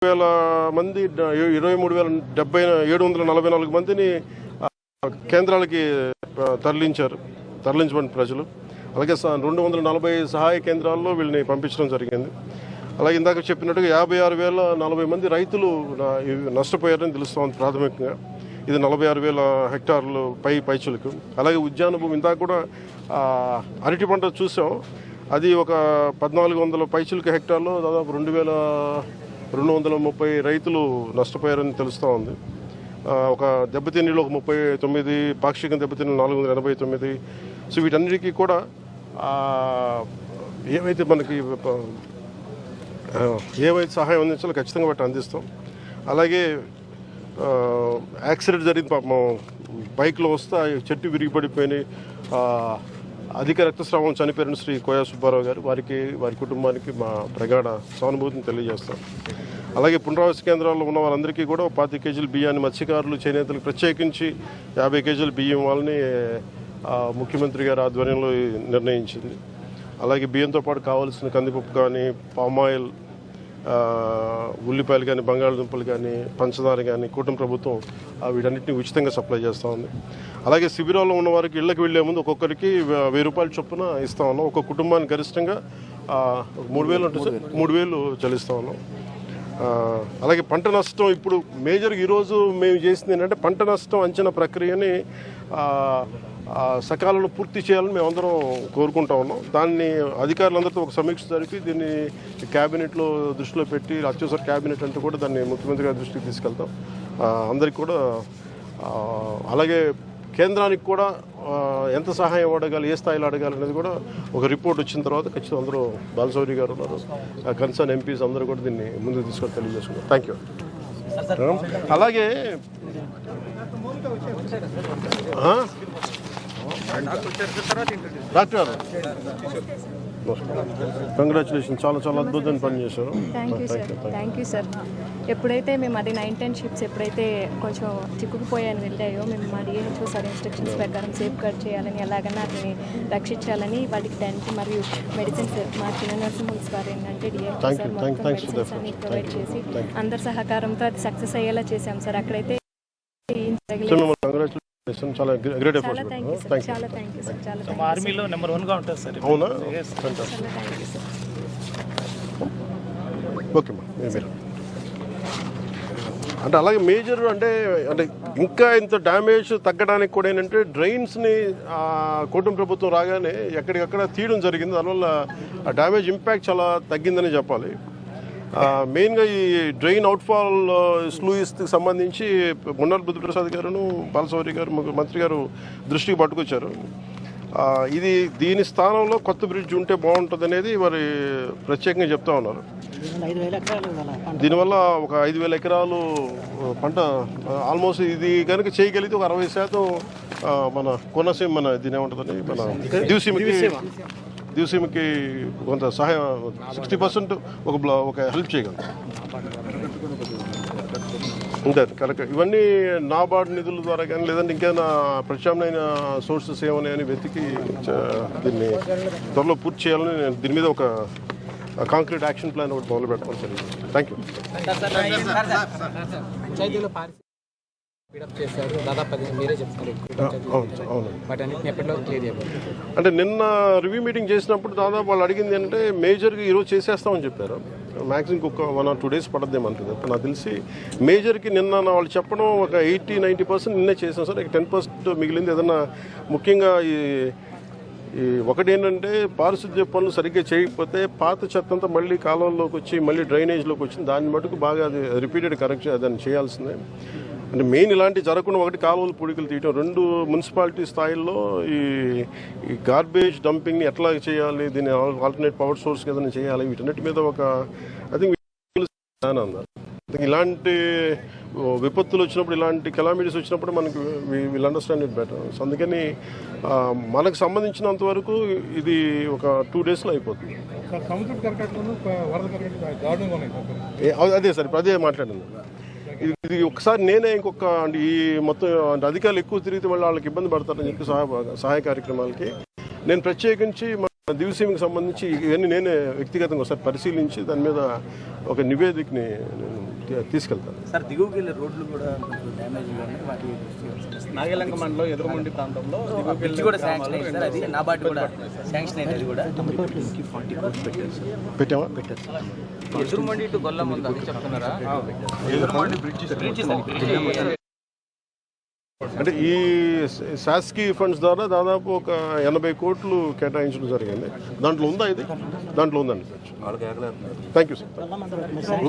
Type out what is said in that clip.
వేల మంది 23,744 మందిని కేంద్రాలకి తరలించబడిన ప్రజలు. అలాగే 240 సహాయ కేంద్రాల్లో వీళ్ళని పంపించడం జరిగింది. అలాగే ఇందాక చెప్పినట్టుగా 56,040 మంది రైతులు నష్టపోయారని తెలుస్తోంది ప్రాథమికంగా. ఇది 46,000 హెక్టార్లు పైచులకు. అలాగే ఉద్యాన భూమి ఇందాక కూడా అరటి పంట చూసాం. అది ఒక 1,400 పైచులకు హెక్టార్లో దాదాపు 2,230 రైతులు నష్టపోయారని తెలుస్తూ ఉంది. ఒక దెబ్బతిన్నీళ్ళు ఒక 39, పాక్షిక దెబ్బతిన్న 489. సో వీటన్నిటికీ కూడా ఏవైతే మనకి ఏవైతే సహాయం అందించాలో ఖచ్చితంగా వాటిని అందిస్తాం. అలాగే యాక్సిడెంట్ జరిగింది పాపం, బైక్లో వస్తే చెట్టు విరిగిపడిపోయినాయి, అధిక రక్తస్రావం చనిపోయిన శ్రీ కోయా సుబ్బారావు గారు, వారి కుటుంబానికి మా ప్రగాఢ సానుభూతిని తెలియజేస్తాం. అలాగే పునరావాస కేంద్రాల్లో ఉన్న వాళ్ళందరికీ కూడా 25 కేజీల బియ్యాన్ని మత్స్యకారులు, చేనేతలకు ప్రత్యేకించి 50 కేజీల బియ్యం వాళ్ళని ముఖ్యమంత్రి గారి ఆధ్వర్యంలో నిర్ణయించింది. అలాగే బియ్యంతో పాటు కావాల్సిన కందిపప్పు కానీ, పామాయిల్, ఉల్లిపాయలు కానీ, బంగాళదుంపలు కానీ, పంచదార కానీ కూటమి ప్రభుత్వం వీటన్నిటిని ఉచితంగా సప్లై చేస్తూ ఉంది. అలాగే శిబిరాల్లో ఉన్న వారికి ఇళ్లకు వెళ్లే ముందు ఒక్కొక్కరికి 1,000 రూపాయల చొప్పున ఇస్తా ఉన్నాం. ఒక్కొక్క కుటుంబానికి గరిష్టంగా 3,000 చెల్లిస్తూ ఉన్నాం. అలాగే పంట నష్టం ఇప్పుడు మేజర్గా ఈరోజు మేము చేసింది ఏంటంటే పంట నష్టం అంచనా ప్రక్రియని సకాలంలో పూర్తి చేయాలని మేమందరం కోరుకుంటా ఉన్నాం. దాన్ని అధికారులందరితో ఒక సమీక్ష జరిపి దీన్ని క్యాబినెట్లో దృష్టిలో పెట్టి, అత్యవసర క్యాబినెట్ అంటూ కూడా దాన్ని ముఖ్యమంత్రి గారి దృష్టికి తీసుకెళ్తాం అందరికి కూడా. అలాగే కేంద్రానికి కూడా ఎంత సహాయం అడగాలి, ఏ స్థాయిలో అడగాలి అనేది కూడా ఒక రిపోర్ట్ వచ్చిన తర్వాత ఖచ్చితంగా అందరూ, బాలశౌరి గారు ఉన్నారు, కన్సర్న్ ఎంపీస్ అందరూ కూడా దీన్ని ముందుకు తీసుకొని తెలియజేసుకున్నారు. Thank you. అలాగే డాక్టర్ గారు కంగ్రాచులేషన్, చాలా చాలా అద్భుతమైన పని చేశారు. Thank you sir. ఎప్పుడైతే మేము అది 9-10 షిప్స్ ఎప్పుడైతే కొంచెం చిక్కుకుపోయాని వెళ్ళాయో, మేము మా డిహెచ్ఓ సార్ ఇన్స్ట్రక్షన్స్ ప్రకారం సేఫ్ గార్డ్ చేయాలని, ఎలాగైనా అతన్ని రక్షించాలని వాటికి టెంట్ మరియు మెడిసిన్స్ మా చిన్న నర్సింహోమ్స్ వారు ఏంటంటే డిహెచ్ఓ సార్ మొత్తం మెడిసిన్స్ అన్ని ప్రొవైడ్ చేసి అందరి సహకారంతో అది సక్సెస్ అయ్యేలా చేశాం సార్. అక్కడైతే చాలా గ్రేట్ ఎఫర్ట్స్. చాలా థ్యాంక్ యూ సార్. చాలా ఆర్మీలో నెంబర్ 1గా ఉంటుంది సార్. అవునా? Thank you sir. ఓకే మా మీరు అంటే అలాగే మేజర్ అంటే ఇంకా ఇంత డ్యామేజ్ తగ్గడానికి కూడా ఏంటంటే డ్రైన్స్ని కూటమి ప్రభుత్వం రాగానే ఎక్కడికక్కడ తీయడం జరిగింది. దానివల్ల ఆ డ్యామేజ్ ఇంపాక్ట్ చాలా తగ్గిందని చెప్పాలి. మెయిన్గా ఈ డ్రైన్ అవుట్ఫాల్ స్లూయిస్కి సంబంధించి మున్నార్ బుద్ధప్రసాద్ గారును, బాలశౌరి గారు, మంత్రి గారు దృష్టికి పట్టుకొచ్చారు. దీని స్థానంలో కొత్త బ్రిడ్జ్ ఉంటే బాగుంటుంది అనేది వారి ప్రత్యేకంగా చెప్తా ఉన్నారు. దీనివల్ల ఒక 5,000 ఎకరాలు పంట ఆల్మోస్ట్ ఇది కనుక చేయగలిగితే ఒక 60% మన కోనసీమ, మన దీని ఏముంటుందని మన దివసీమకి కొంత సహాయం 60% ఒక హెల్ప్ చేయగలరు. ఉంటారు కరెక్ట్. ఇవన్నీ నాబార్డ్ నిధుల ద్వారా కానీ, లేదంటే ఇంకేమైనా ప్రత్యామ్నాయ సోర్సెస్ ఏమన్నాయని వెతికి దీన్ని త్వరలో పూర్తి చేయాలని దీని మీద ఒక కాంక్రీట్ యాక్షన్ ప్లాన్ ఒకటి మొదలు పెట్టుకోవాలి. Thank you. అంటే నిన్న రివ్యూ మీటింగ్ చేసినప్పుడు దాదాపు వాళ్ళు అడిగింది ఏంటంటే మేజర్గా ఈరోజు చేసేస్తామని చెప్పారు. మ్యాక్సిమం ఒక 1 or 2 days పడద్దేమంటుంది. నాకు తెలిసి మేజర్కి నిన్న వాళ్ళు చెప్పడం ఒక 80-90% నిన్నే చేసాం సార్. 10% మిగిలింది. ఏదన్నా ముఖ్యంగా ఒకటి ఏంటంటే పారిశుద్ధ్య పనులు సరిగ్గా చేయకపోతే పాత చెత్త అంతా మళ్ళీ కాలువల్లోకి వచ్చి మళ్ళీ డ్రైనేజ్లోకి వచ్చింది. దాన్ని మటుకు బాగా అది రిపీటెడ్ కరెక్ట్ దాన్ని చేయాల్సిందే. అంటే మెయిన్ ఇలాంటి జరగకుండా ఒకటి కాలువలు పూడికలు తీయటం, 2 మున్సిపాలిటీ స్థాయిల్లో ఈ గార్బేజ్ డంపింగ్ని ఎట్లా చేయాలి, దీన్ని ఆల్టర్నేట్ పవర్ సోర్స్ ఏదైనా చేయాలి, వీటన్నిటి మీద ఒక ఐ థింక్ అన్నారు. ఇలాంటి విపత్తులు వచ్చినప్పుడు, ఇలాంటి కెలామిటీస్ వచ్చినప్పుడు మనకి will understand it better. So అందుకని మనకు సంబంధించినంత వరకు ఇది ఒక 2 daysలో అయిపోతుంది. అదే సార్, ఇప్పుడు అదే మాట్లాడింది. ఇది ఒకసారి నేనే ఇంకొక ఈ మొత్తం అధికారులు ఎక్కువ తిరిగితే వాళ్ళకి ఇబ్బంది పడతారని చెప్పి సహాయ కార్యక్రమాలకి నేను ప్రత్యేకించి దివ్యసీమకి సంబంధించి ఇవన్నీ నేనే వ్యక్తిగతంగా ఒకసారి పరిశీలించి దాని మీద ఒక నివేదికని నేను తీసుకెళ్తాను. సార్ దిగువకి వెళ్ళే రోడ్లు కూడా కొంచెం డ్యామేజ్ ఉన్నాయి. వాటి నాగలంక మండలం ఎదురుమండి ప్రాంతంలో బ్రిడ్జ్ కూడా శాంక్షన్ అయింది సార్. అది నా బాటి కూడా శాంక్షన్ అయింది. అది కూడా 40 కోట్లు పెట్టారు సార్. పెట్టామా? పెట్టారు సార్. ఎదురుమండి టు గొల్లం ఉంది అని చెప్తున్నారా? ఎదురుమండి బ్రిడ్జ్ సార్. అంటే ఈ శాస్కీ ఫండ్స్ ద్వారా దాదాపు ఒక 80 కోట్లు కేటాయించడం జరిగింది. దాంట్లో ఉందా ఇది? దాంట్లో ఉందండి. Thank you sir.